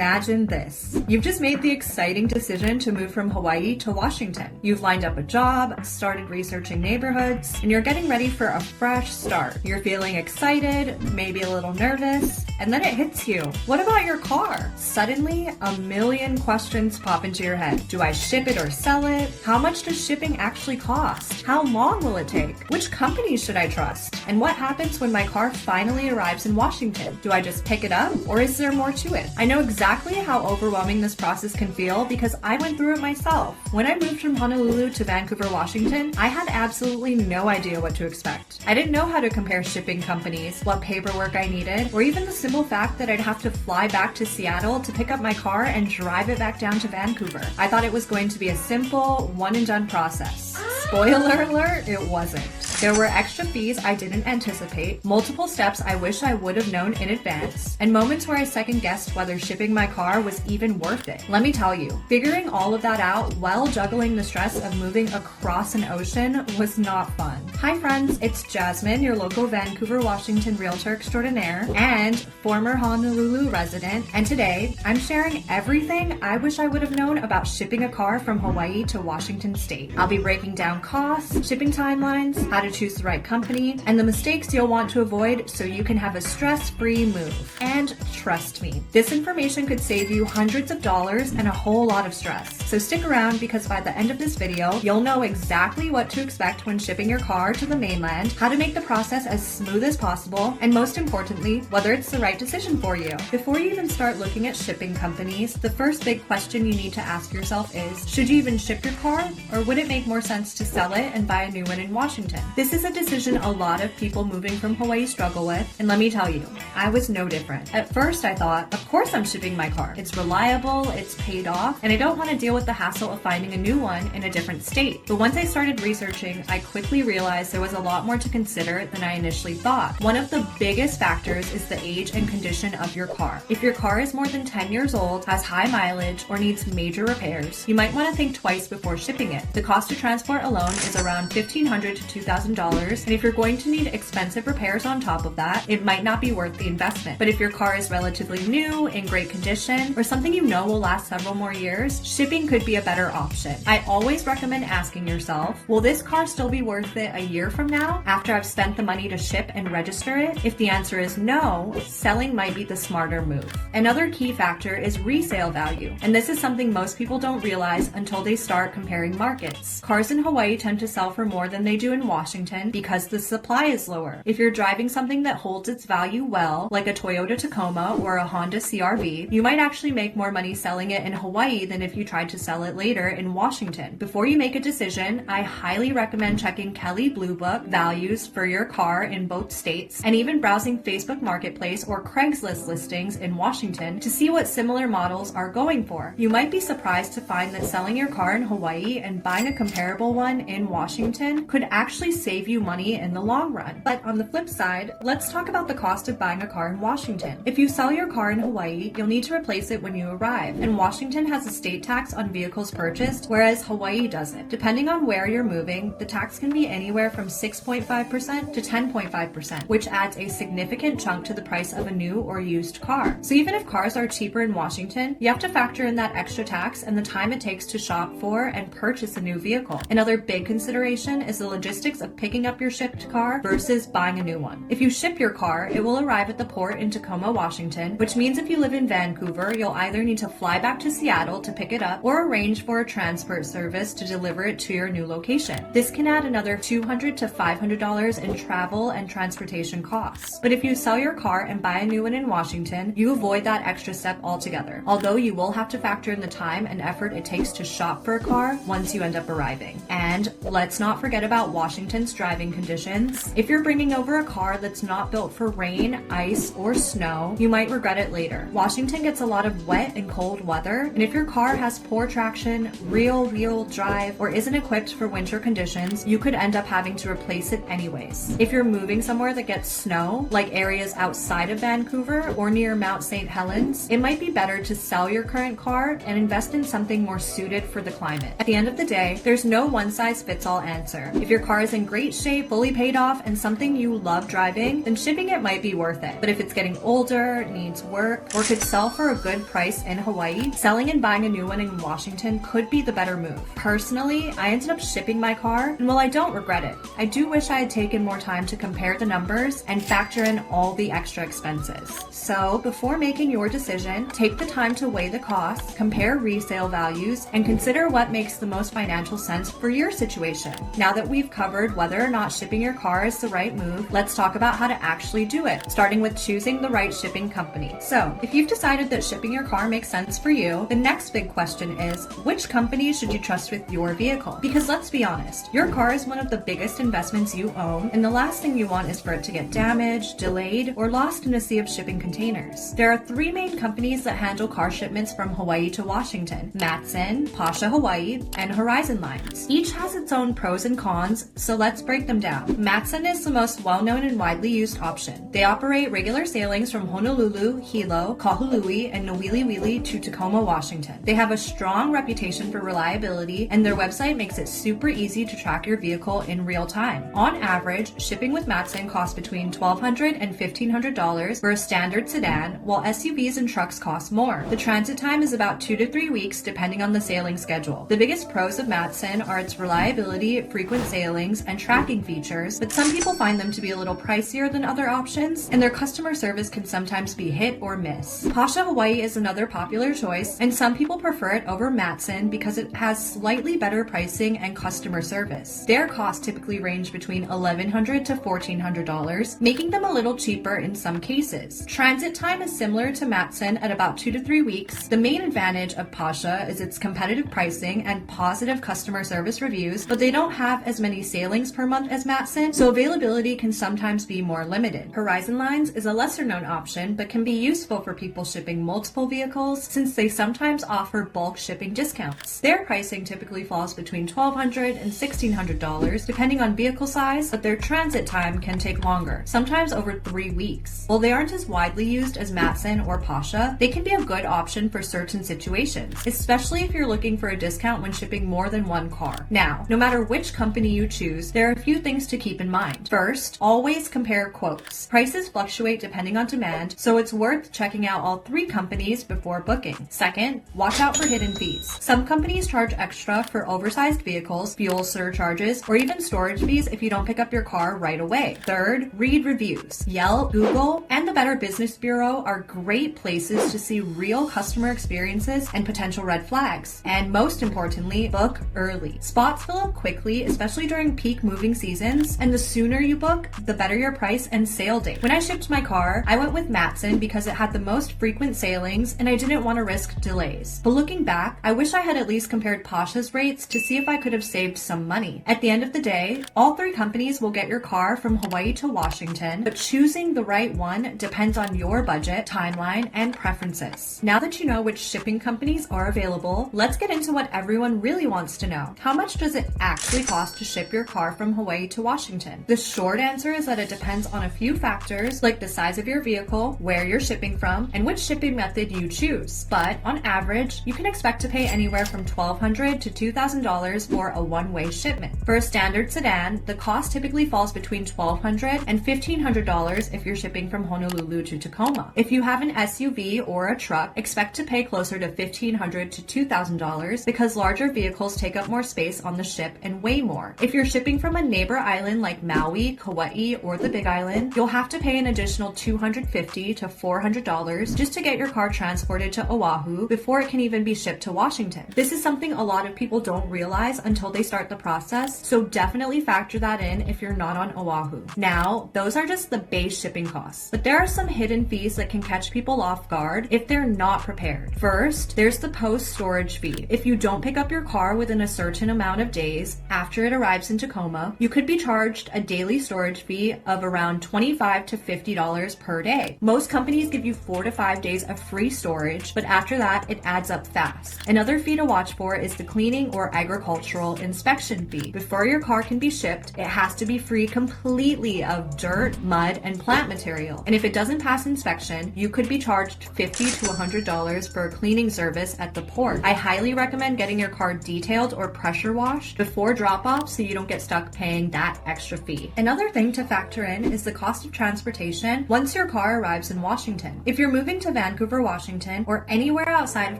Imagine this. You've just made the exciting decision to move from Hawaii to Washington. You've lined up a job, started researching neighborhoods, and you're getting ready for a fresh start. You're feeling excited, maybe a little nervous, and then it hits you. What about your car? Suddenly, a million questions pop into your head. Do I ship it or sell it? How much does shipping actually cost? How long will it take? Which company should I trust? And what happens when my car finally arrives in Washington? Do I just pick it up, or is there more to it? I know exactly how overwhelming this process can feel because I went through it myself. When I moved from Honolulu to Vancouver, Washington, I had absolutely no idea what to expect. I didn't know how to compare shipping companies, what paperwork I needed, or even the simple fact that I'd have to fly back to Seattle to pick up my car and drive it back down to Vancouver. I thought it was going to be a simple, one-and-done process. Spoiler alert, it wasn't. There were extra fees I didn't anticipate, multiple steps I wish I would have known in advance, and moments where I second-guessed whether shipping my car was even worth it. Let me tell you, figuring all of that out while juggling the stress of moving across an ocean was not fun. Hi friends, it's Jasmine, your local Vancouver, Washington realtor extraordinaire and former Honolulu resident, and today I'm sharing everything I wish I would have known about shipping a car from Hawaii to Washington State. I'll be breaking down costs, shipping timelines, how to choose the right company, and the mistakes you'll want to avoid so you can have a stress-free move. And trust me, this information could save you hundreds of dollars and a whole lot of stress. So stick around because by the end of this video, you'll know exactly what to expect when shipping your car to the mainland, how to make the process as smooth as possible, and most importantly, whether it's the right decision for you. Before you even start looking at shipping companies, the first big question you need to ask yourself is, should you even ship your car, or would it make more sense to sell it and buy a new one in Washington? This is a decision a lot of people moving from Hawaii struggle with, and let me tell you, I was no different. At first I thought, of course I'm shipping my car. It's reliable, it's paid off, and I don't want to deal with the hassle of finding a new one in a different state. But once I started researching, I quickly realized there was a lot more to consider than I initially thought. One of the biggest factors is the age and condition of your car. If your car is more than 10 years old, has high mileage, or needs major repairs, you might want to think twice before shipping it. The cost of transport alone is around $1,500 to $2,000, and if you're going to need expensive repairs on top of that, it might not be worth the investment. But if your car is relatively new, in great condition, or something you know will last several more years, shipping could be a better option. I always recommend asking yourself, will this car still be worth it a year from now, after I've spent the money to ship and register it? If the answer is no, selling might be the smarter move. Another key factor is resale value, and this is something most people don't realize until they start comparing markets. Cars in Hawaii tend to sell for more than they do in Washington because the supply is lower. If you're driving something that holds its value well, like a Toyota Tacoma or a Honda CR-V, you might actually make more money selling it in Hawaii than if you tried to sell it later in Washington. Before you make a decision, I highly recommend checking Kelley Blue Book values for your car in both states, and even browsing Facebook Marketplace or Craigslist listings in Washington to see what similar models are going for. You might be surprised to find that selling your car in Hawaii and buying a comparable one in Washington could actually save you money in the long run. But on the flip side, let's talk about the cost of buying a car in Washington. If you sell your car in Hawaii, you'll need to replace it when you arrive, and Washington has a state tax on vehicles purchased, whereas Hawaii doesn't. Depending on where you're moving, the tax can be anywhere from 6.5% to 10.5%, which adds a significant chunk to the price of a new or used car. So even if cars are cheaper in Washington, you have to factor in that extra tax and the time it takes to shop for and purchase a new vehicle. Another big consideration is the logistics of picking up your shipped car versus buying a new one. If you ship your car, it will arrive at the port in Tacoma, Washington, which means if you live in Vancouver, you'll either need to fly back to Seattle to pick it up or arrange for a transport service to deliver it to your new location. This can add another $200 to $500 in travel and transportation costs. But if you sell your car and buy a new one in Washington, you avoid that extra step altogether, although you will have to factor in the time and effort it takes to shop for a car once you end up arriving. And let's not forget about Washington's driving conditions. If you're bringing over a car that's not built for rain, ice, or snow, you might regret it later. Washington gets a lot of wet and cold weather, and if your car has poor traction, rear-wheel drive, or isn't equipped for winter conditions, you could end up having to replace it anyways. If you're moving somewhere that gets snow, like areas outside of Vancouver or near Mount St. Helens, it might be better to sell your current car and invest in something more suited for the climate. At the end of the day, there's no one-size-fits-all answer. If your car is in great shape, fully paid off, and something you love driving, then shipping it might be worth it. it. But if it's getting older, needs work, or could sell for a good price in Hawaii, selling and buying a new one in Washington could be the better move. Personally, I ended up shipping my car, and while I don't regret it, I do wish I had taken more time to compare the numbers and factor in all the extra expenses. So before making your decision, take the time to weigh the costs, compare resale values, and consider what makes the most financial sense for your situation. Now that we've covered whether or not shipping your car is the right move, let's talk about how to actually do it, starting with choosing the right shipping company. So if you've decided that shipping your car makes sense for you, the next big question is, which company should you trust with your vehicle? Because let's be honest, your car is one of the biggest investments you own, and the last thing you want is for it to get damaged, delayed, or lost in a sea of shipping containers. There are 3 main companies that handle car shipments from Hawaii to Washington: Matson, Pasha Hawaii, and Horizon Lines. Each has its own pros and cons, so let's break them down. Matson is the most well-known and widely used option. They operate regular sailings from Honolulu, Hilo, Kahului, and Nawiliwili to Tacoma, Washington. They have a strong reputation for reliability, and their website makes it super easy to track your vehicle in real time. On average, shipping with Matson costs between $1,200 and $1,500 for a standard sedan, while SUVs and trucks cost more. The transit time is about 2 to 3 weeks depending on the sailing schedule. The biggest pros of Matson are its reliability, frequent sailings, and tracking features, but some people find them to be a little pricier than other options, and their customer service can sometimes be hit or miss. Pasha Hawaii is another popular choice, and some people prefer it over Matson because it has slightly better pricing and customer service. Their costs typically range between $1,100 to $1,400, making them a little cheaper in some cases. Transit time is similar to Matson at about 2 to 3 weeks. The main advantage of Pasha is its competitive pricing and positive customer service reviews, but they don't have as many sailings per month as Matson, so availability can sometimes be more limited. Horizon Lines is a lesser known option, but can be useful for people shipping multiple vehicles since they sometimes offer bulk shipping discounts. Their pricing typically falls between $1,200 and $1,600 depending on vehicle size, but their transit time can take longer, sometimes over 3 weeks. While they aren't as widely used as Matson or Pasha, they can be a good option for certain situations, especially if you're looking for a discount when shipping more than one car. Now, no matter which company you choose, there are a few things to keep in mind. First, always compare quotes. Prices fluctuate depending on demand, so it's worth checking out all 3 companies before booking. Second, watch out for hidden fees. Some companies charge extra for oversized vehicles, fuel surcharges, or even storage fees if you don't pick up your car right away. Third, read reviews. Yelp, Google, and the Better Business Bureau are great places to see real customer experiences and potential red flags. And most importantly, book early. Spots fill up quickly, especially during peak moving seasons, and the sooner you book, the better your price and sale date. When I shipped my car, I went with Matson because it had the most frequent sailings and I didn't want to risk delays. But looking back, I wish I had at least compared Pasha's rates to see if I could have saved some money. At the end of the day, all 3 companies will get your car from Hawaii to Washington, but choosing the right one depends on your budget, timeline, and preferences. Now that you know which shipping companies are available, let's get into what everyone really wants to know. How much does it actually cost to ship your car from Hawaii to Washington? The short answer is that it depends on a few factors like the size of your vehicle, where you're shipping from, and which shipping method you choose. But on average, you can expect to pay anywhere from $1,200 to $2,000 for a one-way shipment. For a standard sedan, the cost typically falls between $1,200 and $1,500 if you're shipping from Honolulu to Tacoma. If you have an SUV or a truck, expect to pay closer to $1,500 to $2,000 because larger vehicles take up more space on the ship and weigh more. If you're shipping from a neighbor island like Maui, Kauai, or the Big Island, you'll have to pay an additional $250 to $400 just to get your car transported to Oahu before it can even be shipped to Washington. This is something a lot of people don't realize until they start the process, so definitely factor that in if you're not on Oahu. Now, those are just the base shipping costs, but there are some hidden fees that can catch people off guard if they're not prepared. First, there's the post-storage fee. If you don't pick up your car within a certain amount of days after it arrives in Tacoma, you could be charged a daily storage fee of around $25 to $50 per day. Most companies give you 4 to 5 days of free storage, but after that, it adds up fast. Another fee to watch for is the cleaning or agricultural inspection fee. Before your car can be shipped, it has to be free completely of dirt, mud, and plant material. And if it doesn't pass inspection, you could be charged $50 to $100 for a cleaning service at the port. I highly recommend getting your car detailed or pressure washed before drop-off so you don't get stuck paying that extra fee. Another thing to factor in is the cost of transportation information once your car arrives in Washington. If you're moving to Vancouver, Washington, or anywhere outside of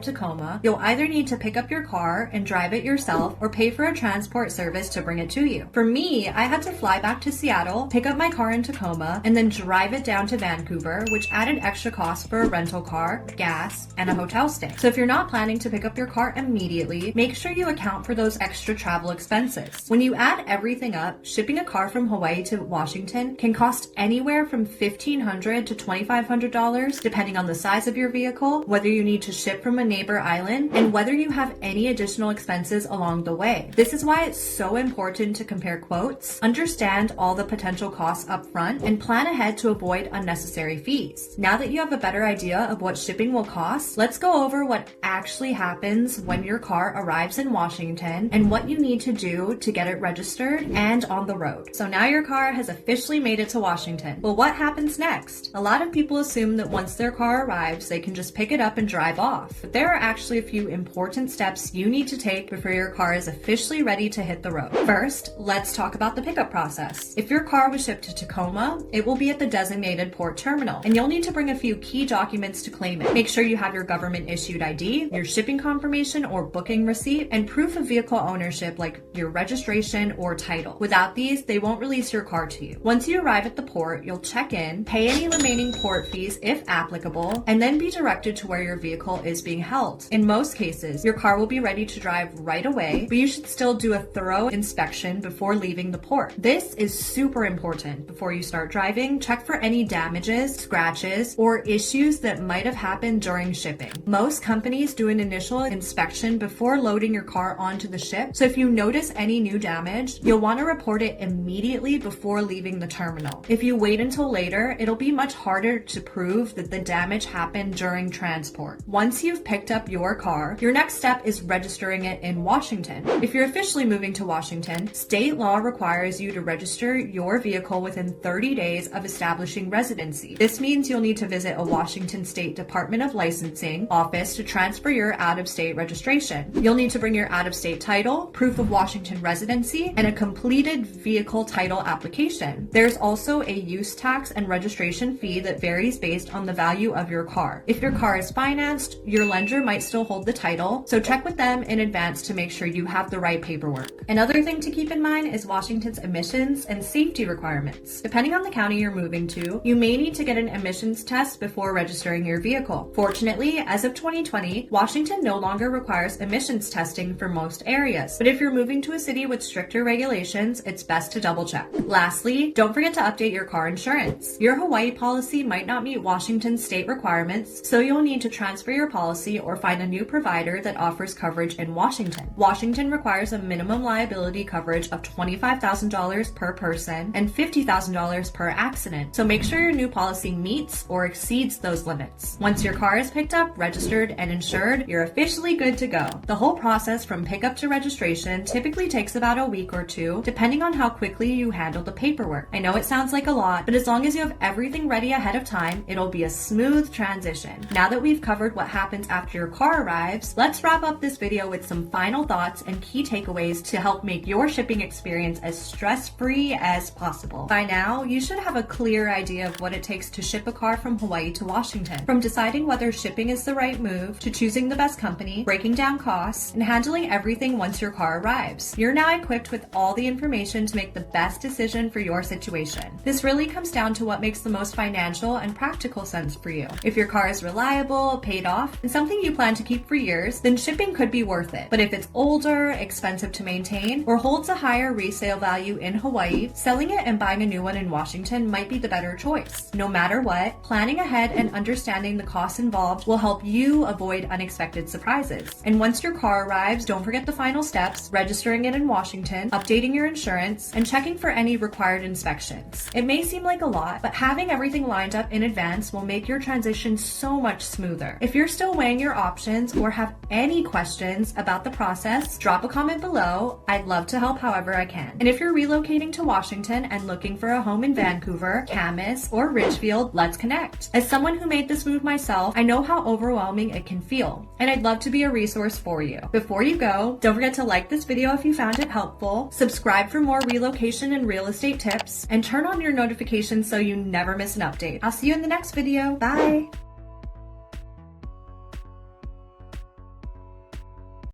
Tacoma, you'll either need to pick up your car and drive it yourself or pay for a transport service to bring it to you. For me, I had to fly back to Seattle, pick up my car in Tacoma, and then drive it down to Vancouver, which added extra costs for a rental car, gas, and a hotel stay. So if you're not planning to pick up your car immediately, make sure you account for those extra travel expenses. When you add everything up, shipping a car from Hawaii to Washington can cost anywhere from $1,500 to $2,500, depending on the size of your vehicle, whether you need to ship from a neighbor island, and whether you have any additional expenses along the way. This is why it's so important to compare quotes, understand all the potential costs up front, and plan ahead to avoid unnecessary fees. Now that you have a better idea of what shipping will cost, let's go over what actually happens when your car arrives in Washington and what you need to do to get it registered and on the road. So now your car has officially made it to Washington. Well, what happens next? A lot of people assume that once their car arrives, they can just pick it up and drive off. But there are actually a few important steps you need to take before your car is officially ready to hit the road. First, let's talk about the pickup process. If your car was shipped to Tacoma, it will be at the designated port terminal, and you'll need to bring a few key documents to claim it. Make sure you have your government issued ID, your shipping confirmation or booking receipt, and proof of vehicle ownership like your registration or title. Without these, they won't release your car to you. Once you arrive at the port, you'll check in, pay any remaining port fees if applicable, and then be directed to where your vehicle is being held. In most cases, your car will be ready to drive right away, but you should still do a thorough inspection before leaving the port. This is super important. Before you start driving, check for any damages, scratches, or issues that might have happened during shipping. Most companies do an initial inspection before loading your car onto the ship, so if you notice any new damage, you'll want to report it immediately before leaving the terminal. If you wait until later, it'll be much harder to prove that the damage happened during transport. Once you've picked up your car, your next step is registering it in Washington. If you're officially moving to Washington, state law requires you to register your vehicle within 30 days of establishing residency. This means you'll need to visit a Washington State Department of Licensing office to transfer your out-of-state registration. You'll need to bring your out-of-state title, proof of Washington residency, and a completed vehicle title application. There's also a use tax and registration fee that varies based on the value of your car. If your car is financed, your lender might still hold the title, so check with them in advance to make sure you have the right paperwork. Another thing to keep in mind is Washington's emissions and safety requirements. Depending on the county you're moving to, you may need to get an emissions test before registering your vehicle. Fortunately, as of 2020, Washington no longer requires emissions testing for most areas, but if you're moving to a city with stricter regulations, it's best to double check. Lastly, don't forget to update your car insurance. Your Hawaii policy might not meet Washington state requirements, so you'll need to transfer your policy or find a new provider that offers coverage in Washington. Washington requires a minimum liability coverage of $25,000 per person and $50,000 per accident, so make sure your new policy meets or exceeds those limits. Once your car is picked up, registered, and insured, you're officially good to go. The whole process from pickup to registration typically takes about a week or two, depending on how quickly you handle the paperwork. I know it sounds like a lot, but as long as you have everything ready ahead of time, it'll be a smooth transition. Now that we've covered what happens after your car arrives, let's wrap up this video with some final thoughts and key takeaways to help make your shipping experience as stress-free as possible. By now, you should have a clear idea of what it takes to ship a car from Hawaii to Washington. From deciding whether shipping is the right move, to choosing the best company, breaking down costs, and handling everything once your car arrives. You're now equipped with all the information to make the best decision for your situation. This really comes down to what makes the most financial and practical sense for you. If your car is reliable, paid off, and something you plan to keep for years, then shipping could be worth it. But if it's older, expensive to maintain, or holds a higher resale value in Hawaii, selling it and buying a new one in Washington might be the better choice. No matter what, planning ahead and understanding the costs involved will help you avoid unexpected surprises. And once your car arrives, don't forget the final steps: registering it in Washington, updating your insurance, and checking for any required inspections. It may seem like a lot, but having everything lined up in advance will make your transition so much smoother. If you're still weighing your options or have any questions about the process, drop a comment below. I'd love to help however I can. And if you're relocating to Washington and looking for a home in Vancouver, Camas, or Ridgefield, let's connect. As someone who made this move myself, I know how overwhelming it can feel, and I'd love to be a resource for you. Before you go, don't forget to like this video if you found it helpful, subscribe for more relocation and real estate tips, and turn on your notifications so so you never miss an update. I'll see you in the next video. Bye!